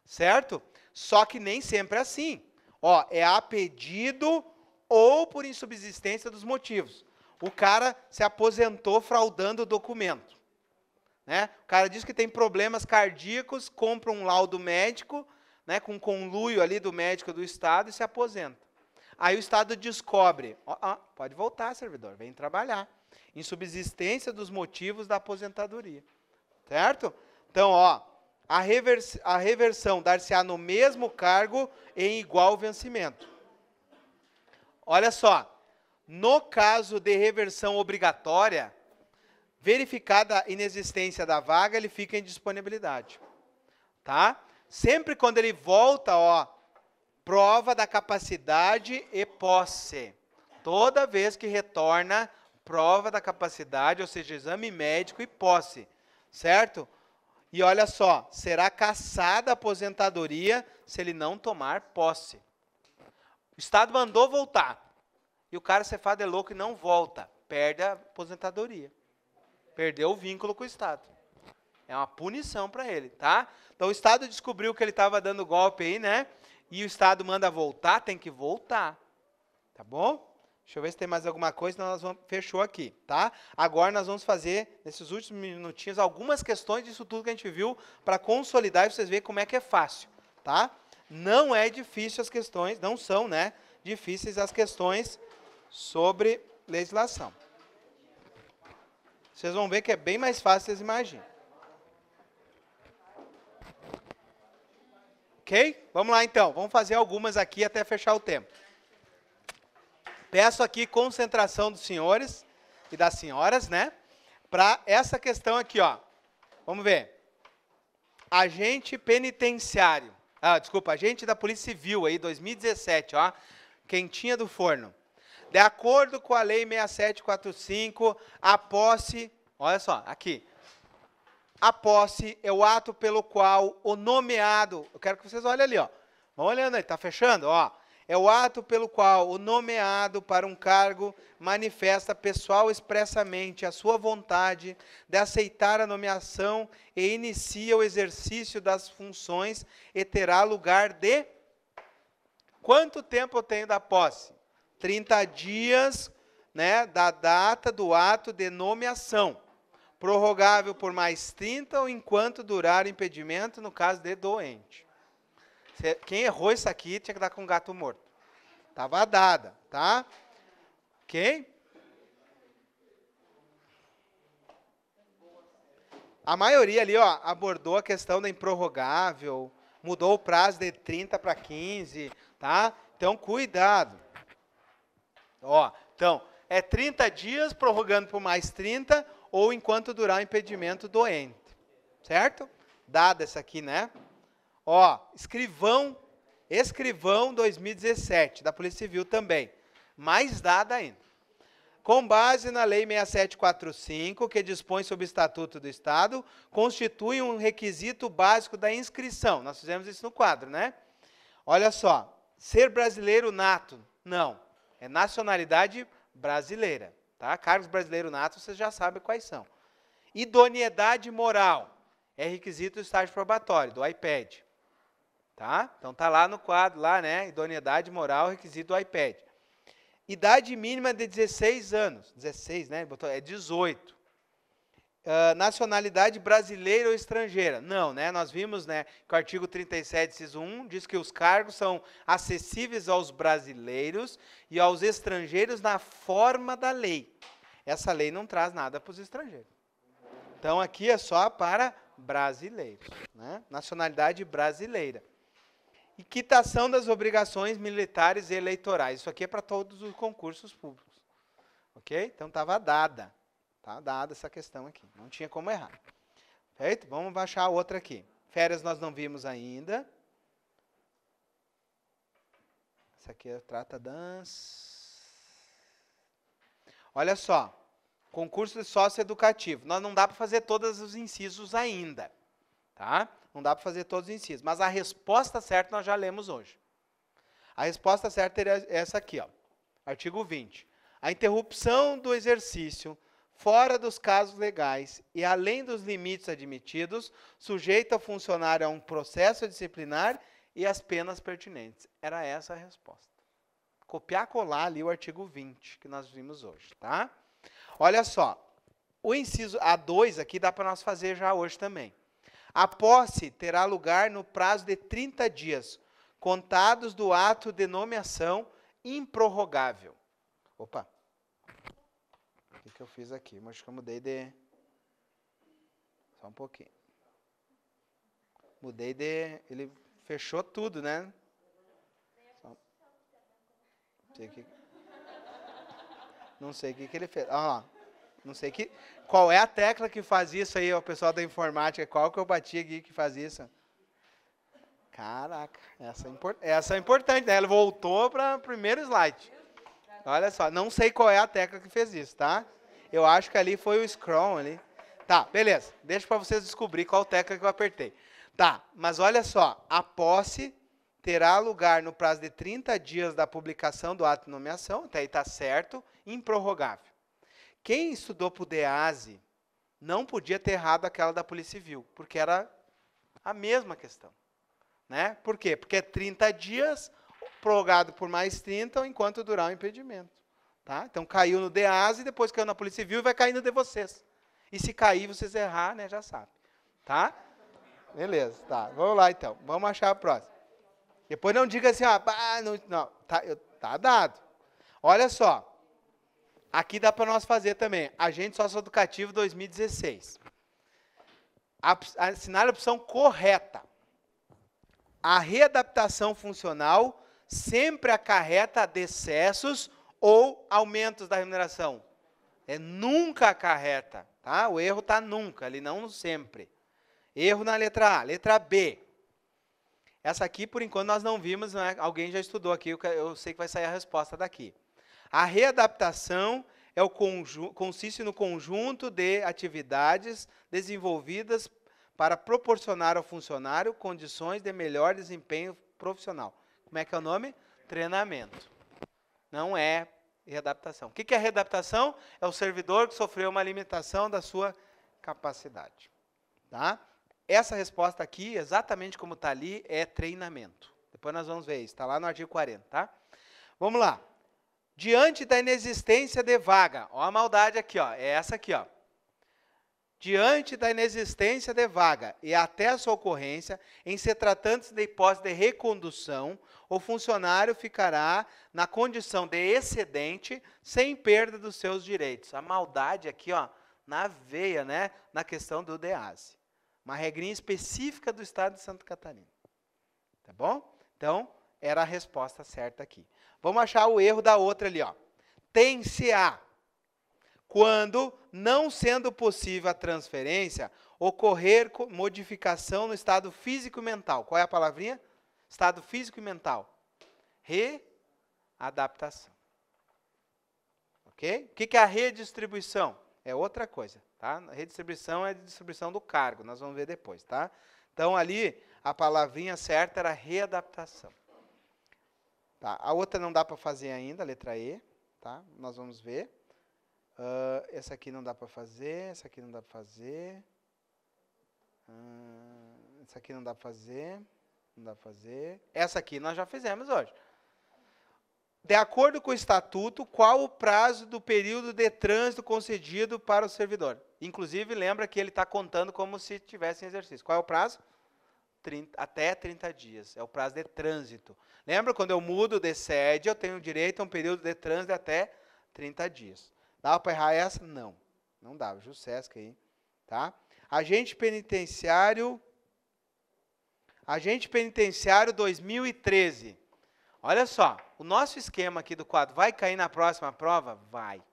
Certo? Só que nem sempre é assim. Ó, é a pedido ou por insubsistência dos motivos. O cara se aposentou fraudando o documento. Né? O cara diz que tem problemas cardíacos, compra um laudo médico, né, com conluio ali do médico do Estado e se aposenta. Aí o Estado descobre, pode voltar, servidor, vem trabalhar. Insubsistência dos motivos da aposentadoria. Certo? Então, a reversão dar-se-á no mesmo cargo em igual vencimento. Olha só, no caso de reversão obrigatória, verificada a inexistência da vaga, ele fica em disponibilidade. Tá? Sempre quando ele volta, prova da capacidade e posse. Toda vez que retorna, prova da capacidade, ou seja, exame médico e posse. Certo? E olha só, será cassada a aposentadoria se ele não tomar posse. O Estado mandou voltar. E o cara se faz de louco e não volta. Perde a aposentadoria. Perdeu o vínculo com o Estado. É uma punição para ele, tá? Então o Estado descobriu que ele estava dando golpe aí, né? E o Estado manda voltar, tem que voltar. Tá bom? Deixa eu ver se tem mais alguma coisa, senão nós vamos, fechou aqui, tá? Agora nós vamos fazer, nesses últimos minutinhos, algumas questões disso tudo que a gente viu, para consolidar e vocês verem como é que é fácil, tá? Não é difícil as questões, não são, né, difíceis as questões sobre legislação. Vocês vão ver que é bem mais fácil, vocês imaginam. Ok? Vamos lá então, vamos fazer algumas aqui até fechar o tempo. Peço aqui concentração dos senhores e das senhoras, né? Para essa questão aqui, Vamos ver. Agente penitenciário. Agente da Polícia Civil aí, 2017, quentinha do forno. De acordo com a Lei 6745, a posse, olha só, aqui. A posse é o ato pelo qual o nomeado, eu quero que vocês olhem ali, Vão olhando aí, tá fechando, É o ato pelo qual o nomeado para um cargo manifesta pessoal expressamente a sua vontade de aceitar a nomeação e inicia o exercício das funções e terá lugar de... Quanto tempo eu tenho da posse? 30 dias, né, da data do ato de nomeação. Prorrogável por mais 30 ou enquanto durar o impedimento no caso de doente. Quem errou isso aqui tinha que dar com um gato morto. Estava dada, tá? Ok? A maioria ali, abordou a questão da improrrogável, mudou o prazo de 30 para 15, tá? Então, cuidado. Então, é 30 dias, prorrogando por mais 30, ou enquanto durar o impedimento doente. Certo? Dada essa aqui, né? Escrivão 2017, da Polícia Civil também. Mais dada ainda. Com base na Lei 6745, que dispõe sobre o Estatuto do Estado, constitui um requisito básico da inscrição. Nós fizemos isso no quadro, né? Olha só, ser brasileiro nato, não. É nacionalidade brasileira, tá? Cargos brasileiro nato, vocês já sabem quais são. Idoneidade moral, é requisito do estágio probatório, do IPED. Tá? Então tá lá no quadro, lá, né? Idoneidade moral, requisito do IPED. Idade mínima de 16 anos. 16, né? É 18. Nacionalidade brasileira ou estrangeira? Não, né? Nós vimos, né, que o artigo 37, inciso 1, diz que os cargos são acessíveis aos brasileiros e aos estrangeiros na forma da lei. Essa lei não traz nada para os estrangeiros. Então aqui é só para brasileiros, né? Nacionalidade brasileira. E quitação das obrigações militares e eleitorais. Isso aqui é para todos os concursos públicos. Ok? Então estava dada. Está dada essa questão aqui. Não tinha como errar. Feito? Vamos baixar a outra aqui. Férias nós não vimos ainda. Essa aqui trata das... Olha só. Concurso de socioeducativo. Nós não dá para fazer todos os incisos ainda. Tá? Não dá para fazer todos os incisos. Mas a resposta certa nós já lemos hoje. A resposta certa é essa aqui, Artigo 20. A interrupção do exercício fora dos casos legais e além dos limites admitidos, sujeita o funcionário a um processo disciplinar e as penas pertinentes. Era essa a resposta. copiar, colar ali o artigo 20, que nós vimos hoje, tá? Olha só, o inciso A2 aqui dá para nós fazer já hoje também. A posse terá lugar no prazo de 30 dias, contados do ato de nomeação improrrogável. Opa, o que eu fiz aqui? Acho que eu mudei de... Só um pouquinho. Mudei de... Ele fechou tudo, né? Não sei o que ele fez. Não sei qual é a tecla que faz isso aí, o pessoal da informática. Qual que eu bati aqui que faz isso? Caraca, essa é importante, né? Ele voltou para o primeiro slide. Olha só, não sei qual é a tecla que fez isso, tá? Eu acho que ali foi o scroll ali. Tá, beleza. Deixa para vocês descobrir qual tecla que eu apertei. Tá, mas olha só, a posse terá lugar no prazo de 30 dias da publicação do ato de nomeação, até aí está certo, improrrogável. Quem estudou para o DEASE não podia ter errado aquela da Polícia Civil, porque era a mesma questão. Né? Por quê? Porque é 30 dias, prorrogado por mais 30, enquanto durar o impedimento. Tá? Então, caiu no DEASE, depois caiu na Polícia Civil e vai caindo de vocês. E se cair, vocês errar, né, já sabe. Tá? Beleza, tá. Vamos lá, então. Vamos achar a próxima. Depois não diga assim, não, tá dado. Olha só. Aqui dá para nós fazer também. Agente socioeducativo 2016. Assinar a opção correta. A readaptação funcional sempre acarreta decessos ou aumentos da remuneração. Nunca acarreta. Tá? O erro está nunca, ali não sempre. Erro na letra A. Letra B. Essa aqui, por enquanto, nós não vimos, né? Alguém já estudou aqui, eu sei que vai sair a resposta daqui. A readaptação consiste no conjunto de atividades desenvolvidas para proporcionar ao funcionário condições de melhor desempenho profissional. Como é que é o nome? Treinamento. Não é readaptação. O que é readaptação? É o servidor que sofreu uma limitação da sua capacidade. Tá? Essa resposta aqui, exatamente como está ali, é treinamento. Depois nós vamos ver isso, está lá no artigo 40. Tá? Vamos lá. Diante da inexistência de vaga, ó a maldade aqui, ó, é essa aqui, ó. Diante da inexistência de vaga e até a sua ocorrência, em se tratando de hipótese de recondução, o funcionário ficará na condição de excedente, sem perda dos seus direitos. A maldade aqui, ó, na veia, né, na questão do DEASE. Uma regrinha específica do estado de Santa Catarina. Tá bom? Então, era a resposta certa aqui. Vamos achar o erro da outra ali, ó. Tem-se a, quando, não sendo possível a transferência, ocorrer modificação no estado físico e mental. Qual é a palavrinha? Estado físico e mental. Readaptação. Ok? O que é a redistribuição? É outra coisa, tá? A redistribuição é a distribuição do cargo, nós vamos ver depois, tá? Então, ali, a palavrinha certa era readaptação. Tá? A outra não dá para fazer ainda, a letra E, tá? Nós vamos ver. Essa aqui não dá para fazer, essa aqui não dá para fazer. Essa aqui não dá para fazer, não dá para fazer. Essa aqui nós já fizemos hoje. De acordo com o estatuto, qual o prazo do período de trânsito concedido para o servidor? Inclusive, lembra que ele está contando como se tivesse em exercício. Qual é o prazo? Até 30 dias. É o prazo de trânsito. Lembra, quando eu mudo de sede, eu tenho direito a um período de trânsito de até 30 dias. Dá para errar essa? Não. Não dá. Jussesc aí. Tá? Agente penitenciário 2013. Olha só, o nosso esquema aqui do quadro vai cair na próxima prova? Vai.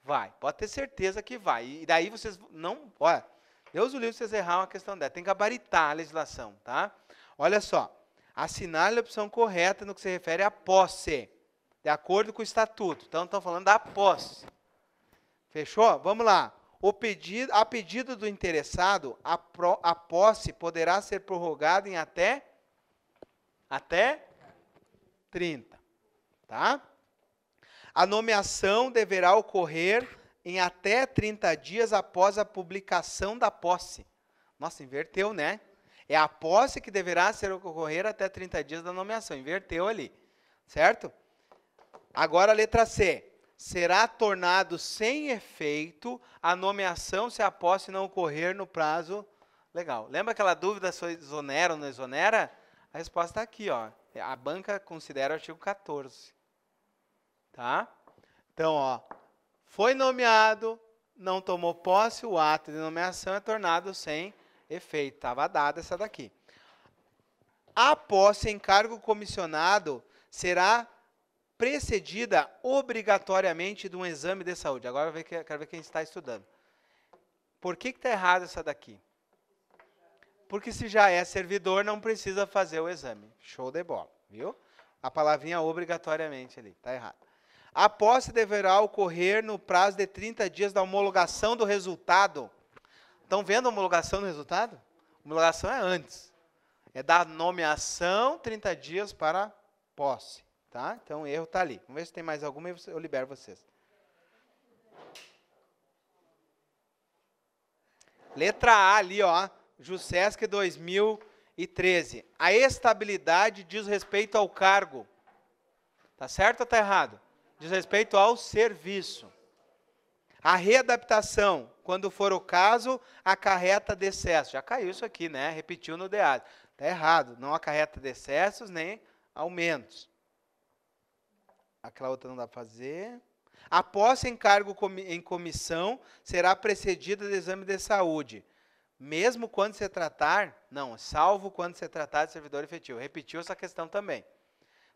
Vai. Pode ter certeza que vai. E daí vocês não... Olha, Deus o livre vocês errar uma questão dessa. Tem que gabaritar a legislação, tá? Olha só. Assinar a opção correta no que se refere à posse, de acordo com o estatuto. Então, estão falando da posse. Fechou? Vamos lá. A pedido do interessado, a posse poderá ser prorrogada em até 30. Tá? A nomeação deverá ocorrer em até 30 dias após a publicação da posse. Nossa, inverteu, né? É a posse que deverá ocorrer até 30 dias da nomeação. Inverteu ali. Certo? Agora a letra C. Será tornado sem efeito a nomeação se a posse não ocorrer no prazo legal. Lembra aquela dúvida se exonera ou não exonera? A resposta está aqui, ó. A banca considera o artigo 14. Tá? Então, ó, foi nomeado, não tomou posse, o ato de nomeação é tornado sem efeito. Estava dada essa daqui. A posse em cargo comissionado será precedida obrigatoriamente de um exame de saúde. Agora eu quero ver quem está estudando. Por que está errado essa daqui? Porque se já é servidor, não precisa fazer o exame. Show de bola, viu? A palavrinha obrigatoriamente ali, está errado. A posse deverá ocorrer no prazo de 30 dias da homologação do resultado. Estão vendo a homologação do resultado? Homologação é antes. É da nomeação, 30 dias para posse. Tá? Então, o erro está ali. Vamos ver se tem mais alguma e eu libero vocês. Letra A ali, ó. JUSESC 2013. A estabilidade diz respeito ao cargo. Tá certo ou tá errado? Diz respeito ao serviço. A readaptação, quando for o caso, acarreta decessos. Já caiu isso aqui, né? Repetiu no DEAD. Tá errado. Não acarreta decessos nem aumentos. Aquela outra não dá para fazer. A posse em cargo em comissão será precedida de exame de saúde. Mesmo quando se tratar, não, salvo quando se tratar de servidor efetivo. Repetiu essa questão também.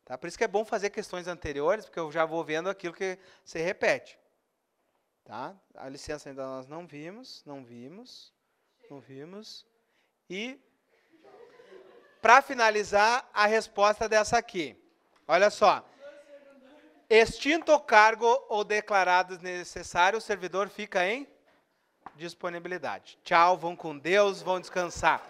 Tá? Por isso que é bom fazer questões anteriores, porque eu já vou vendo aquilo que se repete. Tá? A licença ainda nós não vimos. E, para finalizar, a resposta dessa aqui. Olha só. Extinto o cargo ou declarado necessário, o servidor fica em disponibilidade. Tchau, vão com Deus, vão descansar.